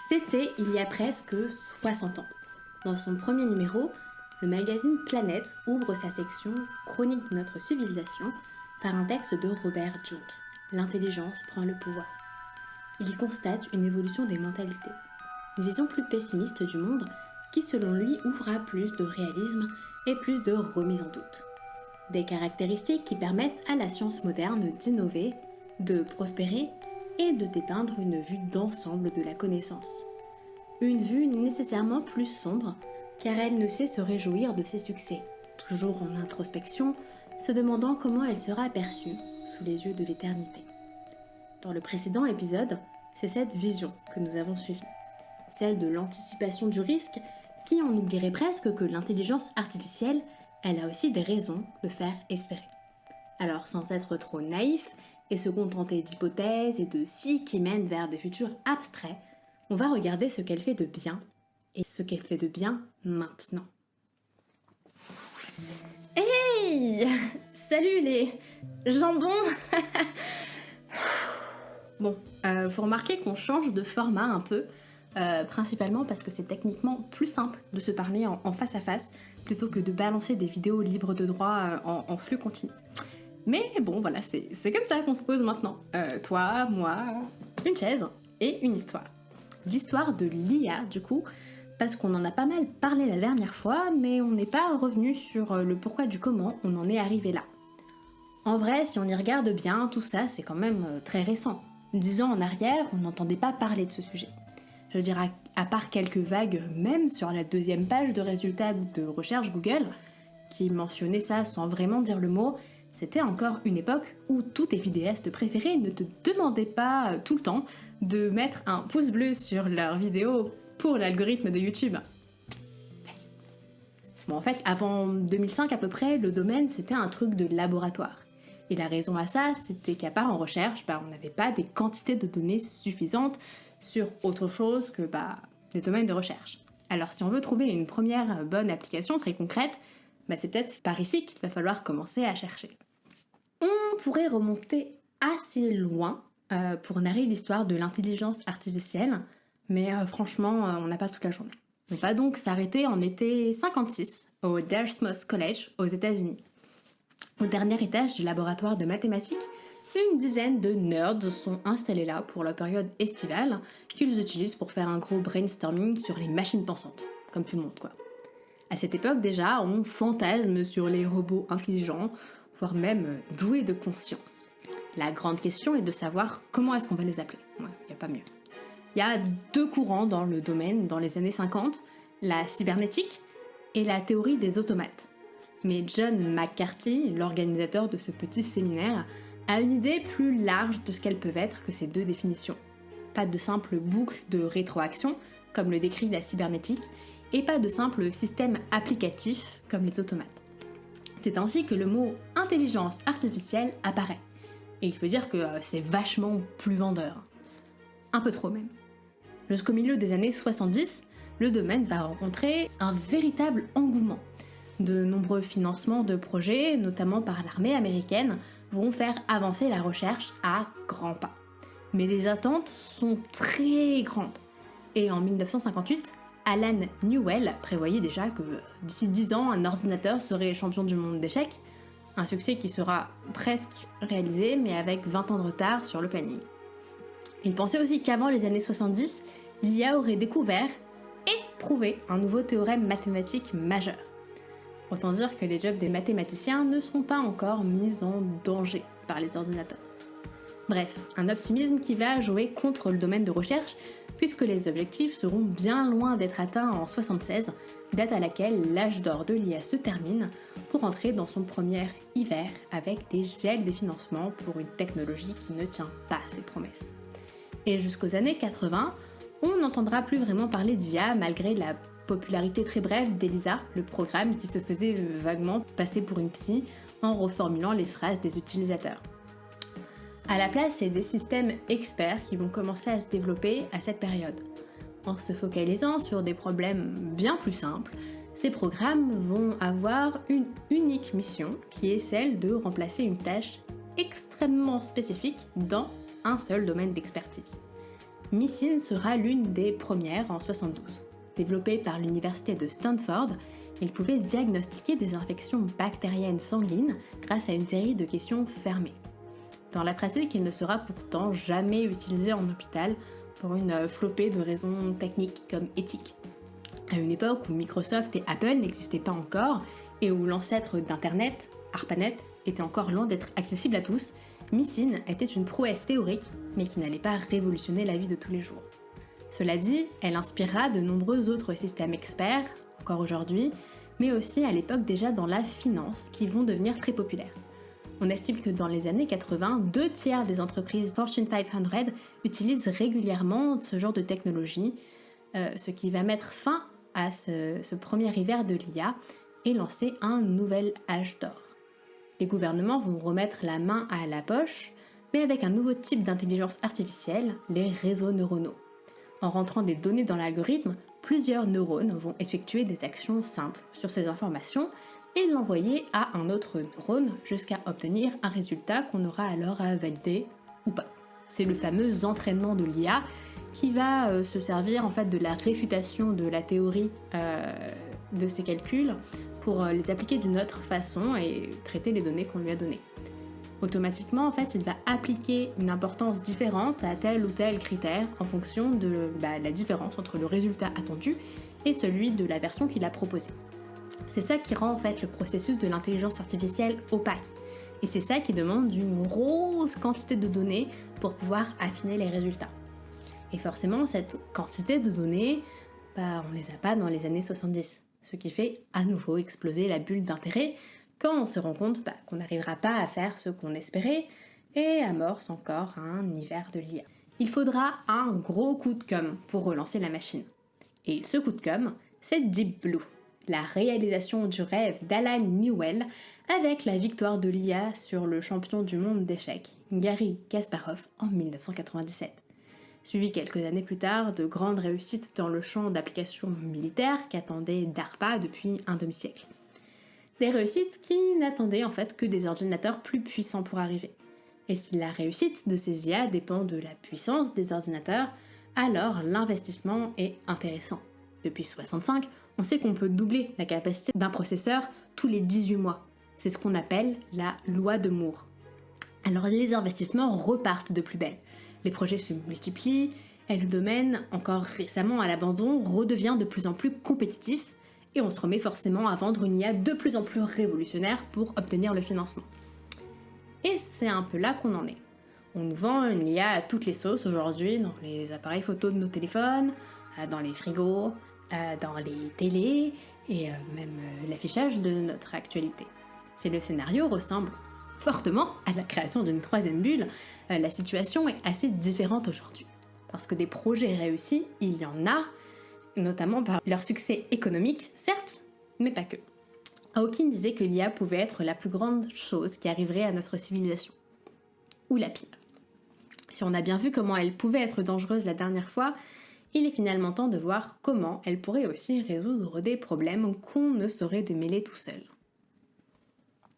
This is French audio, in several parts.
C'était il y a presque 60 ans. Dans son premier numéro, le magazine Planète ouvre sa section Chronique de notre civilisation par un texte de Robert Jung. L'intelligence prend le pouvoir. Il y constate une évolution des mentalités, une vision plus pessimiste du monde qui selon lui ouvre à plus de réalisme et plus de remise en doute. Des caractéristiques qui permettent à la science moderne d'innover, de prospérer et de dépeindre une vue d'ensemble de la connaissance. Une vue nécessairement plus sombre, car elle ne sait se réjouir de ses succès, toujours en introspection, se demandant comment elle sera perçue sous les yeux de l'éternité. Dans le précédent épisode, c'est cette vision que nous avons suivie, celle de l'anticipation du risque, qui en oublierait presque que l'intelligence artificielle, elle a aussi des raisons de faire espérer. Alors sans être trop naïf et se contenter d'hypothèses et de si qui mènent vers des futurs abstraits, on va regarder ce qu'elle fait de bien et ce qu'elle fait de bien maintenant. Hey! Salut les jambons! Bon, vous remarquez qu'on change de format un peu, principalement parce que c'est techniquement plus simple de se parler en face à face plutôt que de balancer des vidéos libres de droit en flux continu. Mais bon, voilà, c'est comme ça qu'on se pose maintenant. Toi, moi, une chaise et une histoire. L'histoire de l'IA, du coup, parce qu'on en a pas mal parlé la dernière fois, mais on n'est pas revenu sur le pourquoi du comment on en est arrivé là. En vrai, si on y regarde bien, tout ça, c'est quand même très récent. 10 ans en arrière, on n'entendait pas parler de ce sujet. Je veux dire, à part quelques vagues, même sur la deuxième page de résultats de recherche Google, qui mentionnait ça sans vraiment dire le mot, c'était encore une époque où tous tes vidéastes préférés ne te demandaient pas tout le temps de mettre un pouce bleu sur leur vidéo pour l'algorithme de YouTube. Vas-y. Bon, en fait, avant 2005 à peu près, le domaine c'était un truc de laboratoire. Et la raison à ça, c'était qu'à part en recherche, on n'avait pas des quantités de données suffisantes sur autre chose que des domaines de recherche. Alors si on veut trouver une première bonne application très concrète, c'est peut-être par ici qu'il va falloir commencer à chercher. On pourrait remonter assez loin pour narrer l'histoire de l'intelligence artificielle, mais franchement, on n'a pas toute la journée. On va donc s'arrêter en été 56 au Dartmouth College aux États-Unis. Au dernier étage du laboratoire de mathématiques, une dizaine de nerds sont installés là pour la période estivale qu'ils utilisent pour faire un gros brainstorming sur les machines pensantes, comme tout le monde quoi. À cette époque déjà, on fantasme sur les robots intelligents, voire même doués de conscience. La grande question est de savoir comment est-ce qu'on va les appeler. Ouais, y a pas mieux. Il y a deux courants dans le domaine dans les années 50, la cybernétique et la théorie des automates. Mais John McCarthy, l'organisateur de ce petit séminaire, a une idée plus large de ce qu'elles peuvent être que ces deux définitions. Pas de simple boucle de rétroaction, comme le décrit la cybernétique, et pas de simple système applicatif comme les automates. C'est ainsi que le mot intelligence artificielle apparaît. Et il faut dire que c'est vachement plus vendeur. Un peu trop même. Jusqu'au milieu des années 70, le domaine va rencontrer un véritable engouement. De nombreux financements de projets, notamment par l'armée américaine, vont faire avancer la recherche à grands pas. Mais les attentes sont très grandes. Et en 1958, Alan Newell prévoyait déjà que d'ici 10 ans, un ordinateur serait champion du monde d'échecs, un succès qui sera presque réalisé, mais avec 20 ans de retard sur le planning. Il pensait aussi qu'avant les années 70, l'IA aurait découvert et prouvé un nouveau théorème mathématique majeur. Autant dire que les jobs des mathématiciens ne seront pas encore mis en danger par les ordinateurs. Bref, un optimisme qui va jouer contre le domaine de recherche, puisque les objectifs seront bien loin d'être atteints en 76, date à laquelle l'âge d'or de l'IA se termine, pour entrer dans son premier hiver avec des gels des financements pour une technologie qui ne tient pas ses promesses. Et jusqu'aux années 80, on n'entendra plus vraiment parler d'IA malgré la popularité très brève d'Elisa, le programme qui se faisait vaguement passer pour une psy en reformulant les phrases des utilisateurs. À la place, c'est des systèmes experts qui vont commencer à se développer à cette période. En se focalisant sur des problèmes bien plus simples, ces programmes vont avoir une unique mission qui est celle de remplacer une tâche extrêmement spécifique dans un seul domaine d'expertise. Mycin sera l'une des premières en 72. Développé par l'université de Stanford, il pouvait diagnostiquer des infections bactériennes sanguines grâce à une série de questions fermées. Dans la pratique, il ne sera pourtant jamais utilisé en hôpital pour une flopée de raisons techniques comme éthiques. À une époque où Microsoft et Apple n'existaient pas encore et où l'ancêtre d'Internet, ARPANET, était encore loin d'être accessible à tous, Mycin était une prouesse théorique, mais qui n'allait pas révolutionner la vie de tous les jours. Cela dit, elle inspirera de nombreux autres systèmes experts, encore aujourd'hui, mais aussi à l'époque déjà dans la finance, qui vont devenir très populaires. On estime que dans les années 80, 2/3 des entreprises Fortune 500 utilisent régulièrement ce genre de technologie, ce qui va mettre fin à ce premier hiver de l'IA et lancer un nouvel âge d'or. Les gouvernements vont remettre la main à la poche, mais avec un nouveau type d'intelligence artificielle, les réseaux neuronaux. En rentrant des données dans l'algorithme, plusieurs neurones vont effectuer des actions simples sur ces informations et l'envoyer à un autre neurone jusqu'à obtenir un résultat qu'on aura alors à valider ou pas. C'est le fameux entraînement de l'IA qui va se servir en fait de la réfutation de la théorie de ces calculs pour les appliquer d'une autre façon et traiter les données qu'on lui a données. Automatiquement, en fait, il va appliquer une importance différente à tel ou tel critère en fonction de la différence entre le résultat attendu et celui de la version qu'il a proposée. C'est ça qui rend en fait le processus de l'intelligence artificielle opaque. Et c'est ça qui demande une grosse quantité de données pour pouvoir affiner les résultats. Et forcément, cette quantité de données, on les a pas dans les années 70. Ce qui fait à nouveau exploser la bulle d'intérêt quand on se rend compte qu'on n'arrivera pas à faire ce qu'on espérait et amorce encore un hiver de l'IA. Il faudra un gros coup de com' pour relancer la machine. Et ce coup de com', c'est Deep Blue, la réalisation du rêve d'Alan Newell avec la victoire de l'IA sur le champion du monde d'échecs, Garry Kasparov, en 1997. Suivi quelques années plus tard de grandes réussites dans le champ d'application militaire qu'attendait DARPA depuis un demi-siècle. Des réussites qui n'attendaient en fait que des ordinateurs plus puissants pour arriver. Et si la réussite de ces IA dépend de la puissance des ordinateurs, alors l'investissement est intéressant. Depuis 65, on sait qu'on peut doubler la capacité d'un processeur tous les 18 mois. C'est ce qu'on appelle la loi de Moore. Alors les investissements repartent de plus belle. Les projets se multiplient et le domaine, encore récemment à l'abandon, redevient de plus en plus compétitif et on se remet forcément à vendre une IA de plus en plus révolutionnaire pour obtenir le financement. Et c'est un peu là qu'on en est. On nous vend une IA à toutes les sauces aujourd'hui dans les appareils photo de nos téléphones, dans les frigos, dans les télés et même l'affichage de notre actualité. Si le scénario ressemble fortement à la création d'une troisième bulle, la situation est assez différente aujourd'hui. Parce que des projets réussis, il y en a, notamment par leur succès économique, certes, mais pas que. Hawking disait que l'IA pouvait être la plus grande chose qui arriverait à notre civilisation. Ou la pire. Si on a bien vu comment elle pouvait être dangereuse la dernière fois, il est finalement temps de voir comment elle pourrait aussi résoudre des problèmes qu'on ne saurait démêler tout seul.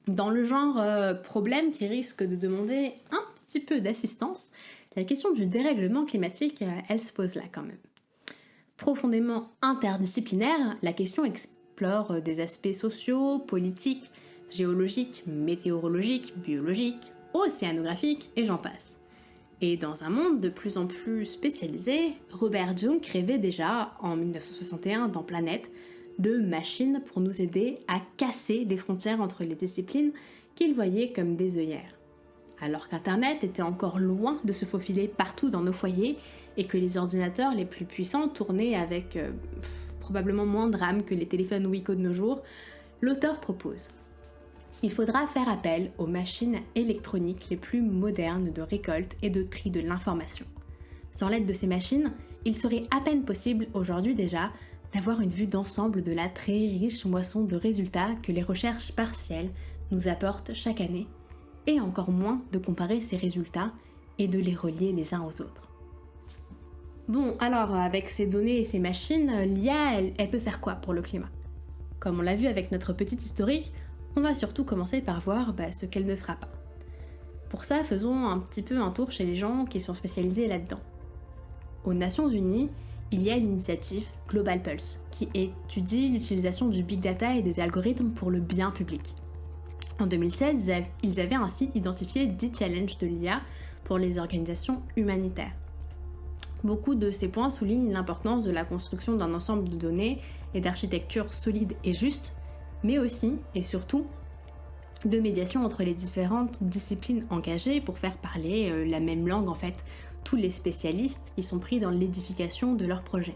Dans le genre problème qui risque de demander un petit peu d'assistance, la question du dérèglement climatique, elle se pose là quand même. Profondément interdisciplinaire, la question explore des aspects sociaux, politiques, géologiques, météorologiques, biologiques, océanographiques et j'en passe. Et dans un monde de plus en plus spécialisé, Robert Jung rêvait déjà, en 1961 dans Planète, de machines pour nous aider à casser les frontières entre les disciplines qu'il voyait comme des œillères. Alors qu'Internet était encore loin de se faufiler partout dans nos foyers et que les ordinateurs les plus puissants tournaient avec probablement moins de RAM que les téléphones Wiko de nos jours, l'auteur propose: il faudra faire appel aux machines électroniques les plus modernes de récolte et de tri de l'information. Sans l'aide de ces machines, il serait à peine possible aujourd'hui déjà d'avoir une vue d'ensemble de la très riche moisson de résultats que les recherches partielles nous apportent chaque année, et encore moins de comparer ces résultats et de les relier les uns aux autres. Bon, alors avec ces données et ces machines, l'IA, elle peut faire quoi pour le climat? Comme on l'a vu avec notre petit historique, on va surtout commencer par voir ce qu'elle ne fera pas. Pour ça, faisons un petit peu un tour chez les gens qui sont spécialisés là-dedans. aux Nations Unies, il y a l'initiative Global Pulse, qui étudie l'utilisation du big data et des algorithmes pour le bien public. En 2016, ils avaient ainsi identifié 10 challenges de l'IA pour les organisations humanitaires. Beaucoup de ces points soulignent l'importance de la construction d'un ensemble de données et d'architecture solide et juste, mais aussi et surtout de médiation entre les différentes disciplines engagées pour faire parler la même langue en fait, tous les spécialistes qui sont pris dans l'édification de leur projet.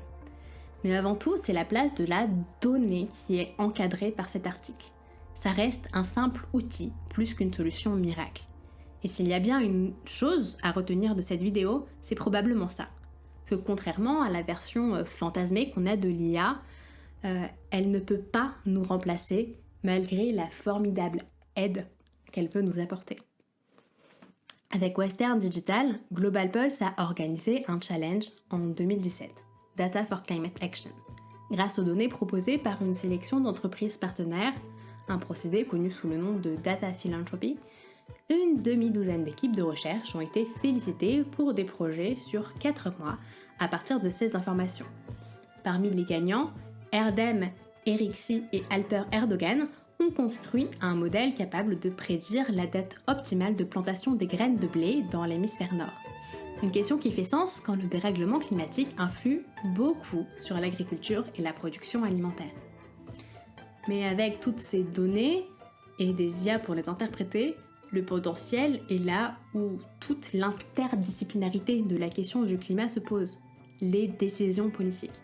Mais avant tout, c'est la place de la donnée qui est encadrée par cet article. Ça reste un simple outil, plus qu'une solution miracle. Et s'il y a bien une chose à retenir de cette vidéo, c'est probablement ça. Que contrairement à la version fantasmée qu'on a de l'IA, elle ne peut pas nous remplacer malgré la formidable aide qu'elle peut nous apporter. Avec Western Digital, Global Pulse a organisé un challenge en 2017, Data for Climate Action, grâce aux données proposées par une sélection d'entreprises partenaires, un procédé connu sous le nom de Data Philanthropy. Une demi-douzaine d'équipes de recherche ont été félicitées pour des projets sur 4 mois à partir de ces informations. Parmi les gagnants, Erdem, Erixi et Alper Erdogan ont construit un modèle capable de prédire la date optimale de plantation des graines de blé dans l'hémisphère nord. Une question qui fait sens quand le dérèglement climatique influe beaucoup sur l'agriculture et la production alimentaire. Mais avec toutes ces données et des IA pour les interpréter, le potentiel est là où toute l'interdisciplinarité de la question du climat se pose, les décisions politiques.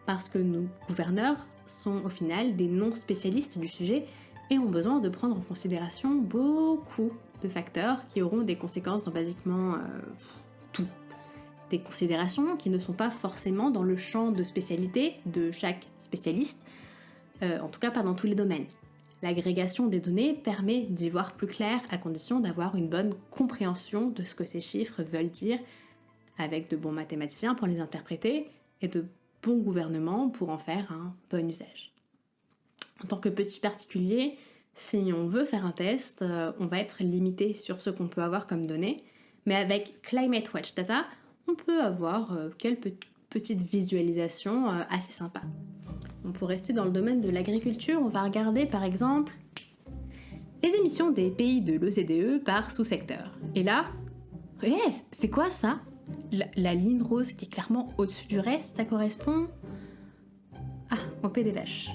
Parce que nos gouverneurs sont au final des non-spécialistes du sujet et ont besoin de prendre en considération beaucoup de facteurs qui auront des conséquences dans basiquement tout. Des considérations qui ne sont pas forcément dans le champ de spécialité de chaque spécialiste, en tout cas pas dans tous les domaines. L'agrégation des données permet d'y voir plus clair à condition d'avoir une bonne compréhension de ce que ces chiffres veulent dire, avec de bons mathématiciens pour les interpréter et de bons gouvernements pour en faire un bon usage. En tant que petit particulier, si on veut faire un test, on va être limité sur ce qu'on peut avoir comme données, mais avec Climate Watch Data, on peut avoir quelques petites visualisations assez sympas. Pour rester dans le domaine de l'agriculture, on va regarder par exemple les émissions des pays de l'OCDE par sous-secteur. Et là, c'est quoi ça ? La ligne rose qui est clairement au-dessus du reste, ça correspond au P des vaches.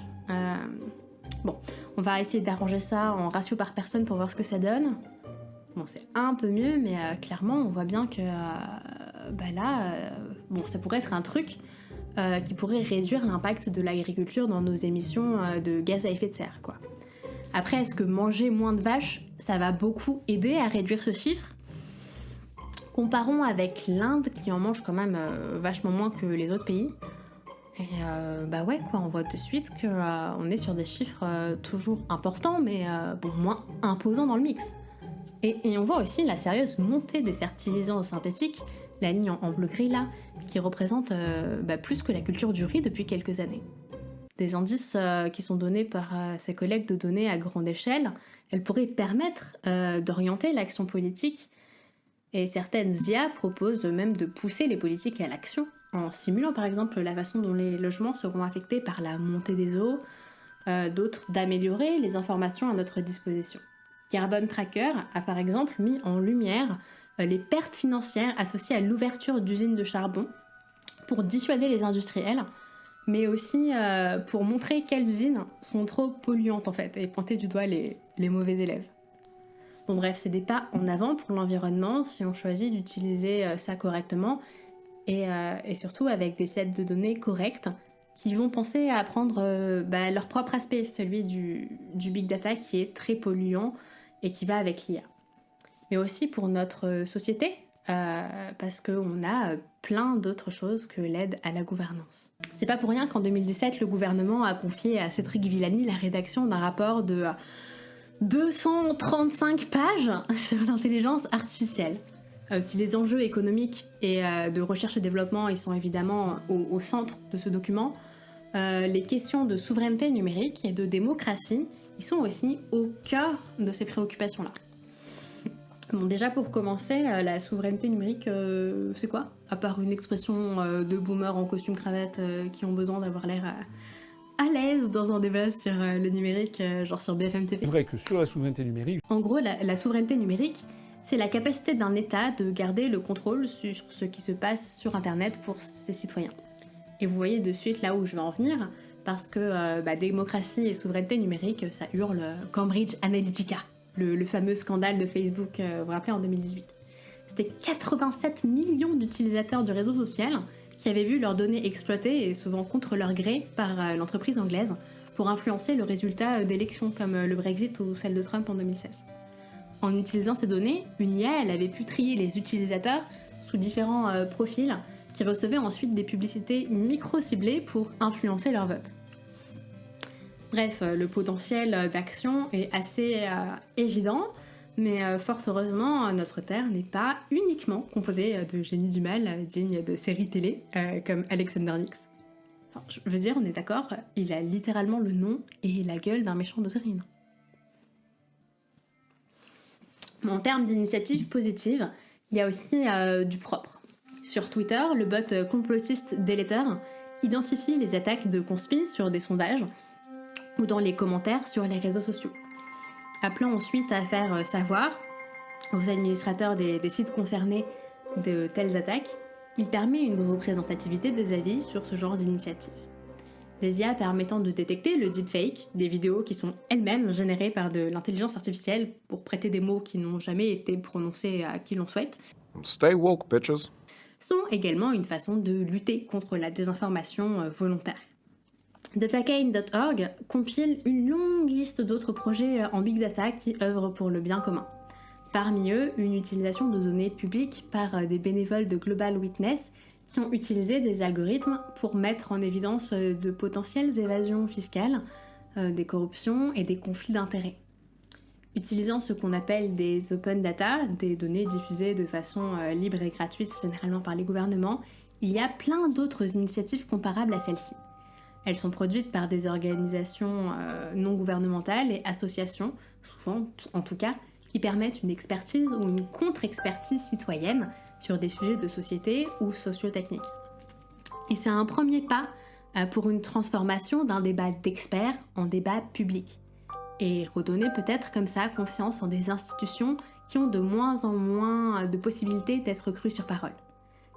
Bon, on va essayer d'arranger ça en ratio par personne pour voir ce que ça donne. Bon, c'est un peu mieux, mais clairement, on voit bien que ça pourrait être un truc qui pourrait réduire l'impact de l'agriculture dans nos émissions de gaz à effet de serre, quoi. Après, est-ce que manger moins de vaches, ça va beaucoup aider à réduire ce chiffre ? Comparons avec l'Inde qui en mange quand même vachement moins que les autres pays. Et on voit de suite qu'on est sur des chiffres toujours importants, mais moins imposants dans le mix. Et on voit aussi la sérieuse montée des fertilisants synthétiques, la ligne en bleu-gris là, qui représente plus que la culture du riz depuis quelques années. Des indices qui sont donnés par ces collègues de données à grande échelle, elles pourraient permettre d'orienter l'action politique. Et certaines IA proposent même de pousser les politiques à l'action, en simulant par exemple la façon dont les logements seront affectés par la montée des eaux, d'autres d'améliorer les informations à notre disposition. Carbon Tracker a par exemple mis en lumière les pertes financières associées à l'ouverture d'usines de charbon pour dissuader les industriels, mais aussi pour montrer quelles usines sont trop polluantes en fait, et pointer du doigt les mauvais élèves. Bon bref, c'est des pas en avant pour l'environnement si on choisit d'utiliser ça correctement et surtout avec des sets de données correctes qui vont penser à prendre leur propre aspect, celui du big data qui est très polluant et qui va avec l'IA. Mais aussi pour notre société, parce qu'on a plein d'autres choses que l'aide à la gouvernance. C'est pas pour rien qu'en 2017, le gouvernement a confié à Cédric Villani la rédaction d'un rapport de 235 pages sur l'intelligence artificielle. Si les enjeux économiques et de recherche et développement ils sont évidemment au centre de ce document, les questions de souveraineté numérique et de démocratie ils sont aussi au cœur de ces préoccupations-là. Bon, déjà pour commencer, la souveraineté numérique, c'est quoi? À part une expression de boomers en costume cravate qui ont besoin d'avoir l'air à l'aise dans un débat sur le numérique, genre sur BFM TV. C'est vrai que sur la souveraineté numérique... En gros, la souveraineté numérique, c'est la capacité d'un État de garder le contrôle sur ce qui se passe sur Internet pour ses citoyens. Et vous voyez de suite là où je vais en venir, parce que démocratie et souveraineté numérique, ça hurle Cambridge Analytica, le fameux scandale de Facebook, vous vous rappelez, en 2018. C'était 87 millions d'utilisateurs du réseau social qui avaient vu leurs données exploitées, et souvent contre leur gré, par l'entreprise anglaise, pour influencer le résultat d'élections comme le Brexit ou celle de Trump en 2016. En utilisant ces données, une IA elle avait pu trier les utilisateurs sous différents profils qui recevaient ensuite des publicités micro-ciblées pour influencer leur vote. Bref, le potentiel d'action est assez évident, mais fort heureusement, notre Terre n'est pas uniquement composée de génies du mal dignes de séries télé comme Alexander Nix. Enfin, je veux dire, on est d'accord, il a littéralement le nom et la gueule d'un méchant de série. En termes d'initiatives positives, il y a aussi du propre. Sur Twitter, le bot complotiste Deleter identifie les attaques de conspi sur des sondages ou dans les commentaires sur les réseaux sociaux. Appelant ensuite à faire savoir aux administrateurs des sites concernés de telles attaques, il permet une représentativité des avis sur ce genre d'initiative. Des IA permettant de détecter le deepfake, des vidéos qui sont elles-mêmes générées par de l'intelligence artificielle pour prêter des mots qui n'ont jamais été prononcés à qui l'on souhaite. Stay woke, bitches. Sont également une façon de lutter contre la désinformation volontaire. Datacane.org compile une longue liste d'autres projets en big data qui œuvrent pour le bien commun. Parmi eux, une utilisation de données publiques par des bénévoles de Global Witness qui ont utilisé des algorithmes pour mettre en évidence de potentielles évasions fiscales, des corruptions et des conflits d'intérêts. Utilisant ce qu'on appelle des open data, des données diffusées de façon libre et gratuite généralement par les gouvernements, il y a plein d'autres initiatives comparables à celle-ci. Elles sont produites par des organisations non gouvernementales et associations, souvent en tout cas, qui permettent une expertise ou une contre-expertise citoyenne sur des sujets de société ou socio-techniques. Et c'est un premier pas pour une transformation d'un débat d'experts en débat public. Et redonner peut-être comme ça confiance en des institutions qui ont de moins en moins de possibilités d'être crues sur parole.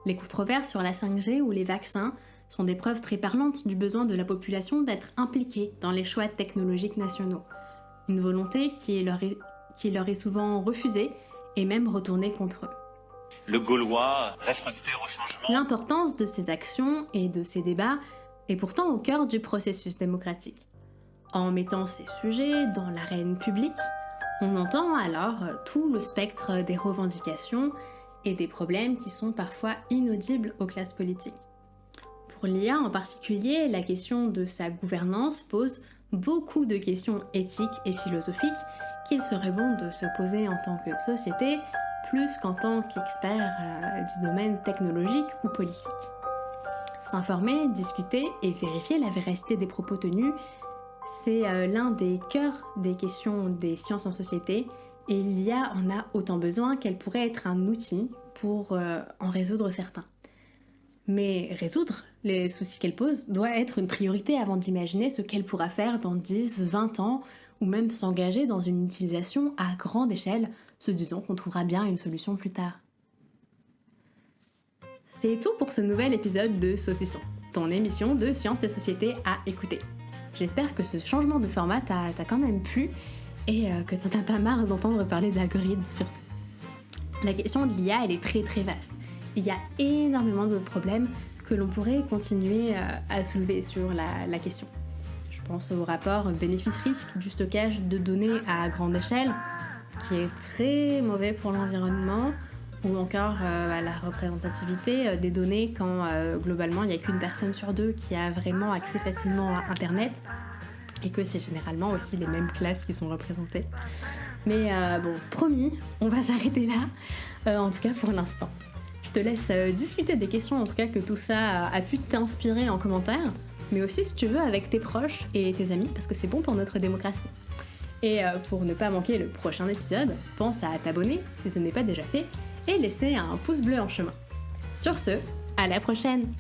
Les controverses sur la 5G ou les vaccins sont des preuves très parlantes du besoin de la population d'être impliquée dans les choix technologiques nationaux. Une volonté qui leur est souvent refusée et même retournée contre eux. Le Gaulois réfractaire au changement. L'importance de ces actions et de ces débats est pourtant au cœur du processus démocratique. En mettant ces sujets dans l'arène publique, on entend alors tout le spectre des revendications et des problèmes qui sont parfois inaudibles aux classes politiques. Pour l'IA en particulier, la question de sa gouvernance pose beaucoup de questions éthiques et philosophiques qu'il serait bon de se poser en tant que société, plus qu'en tant qu'expert du domaine technologique ou politique. S'informer, discuter et vérifier la véracité des propos tenus, c'est l'un des cœurs des questions des sciences en société, et l'IA en a autant besoin qu'elle pourrait être un outil pour en résoudre certains. Mais résoudre les soucis qu'elle pose doit être une priorité avant d'imaginer ce qu'elle pourra faire dans 10, 20 ans, ou même s'engager dans une utilisation à grande échelle, se disant qu'on trouvera bien une solution plus tard. C'est tout pour ce nouvel épisode de Saucisson, ton émission de sciences et société à écouter. J'espère que ce changement de format t'a quand même plu et que t'en as pas marre d'entendre parler d'algorithmes surtout. La question de l'IA, elle est très très vaste. Il y a énormément de problèmes que l'on pourrait continuer à soulever sur la question. Je pense au rapport bénéfice-risque du stockage de données à grande échelle, qui est très mauvais pour l'environnement, ou encore à la représentativité des données quand globalement il n'y a qu'une personne sur deux qui a vraiment accès facilement à Internet, et que c'est généralement aussi les mêmes classes qui sont représentées. Mais bon, promis, on va s'arrêter là, en tout cas pour l'instant. Je te laisse discuter des questions en tout cas que tout ça a pu t'inspirer en commentaire, mais aussi si tu veux avec tes proches et tes amis, parce que c'est bon pour notre démocratie. Et pour ne pas manquer le prochain épisode, pense à t'abonner si ce n'est pas déjà fait et laisser un pouce bleu en chemin. Sur ce, à la prochaine!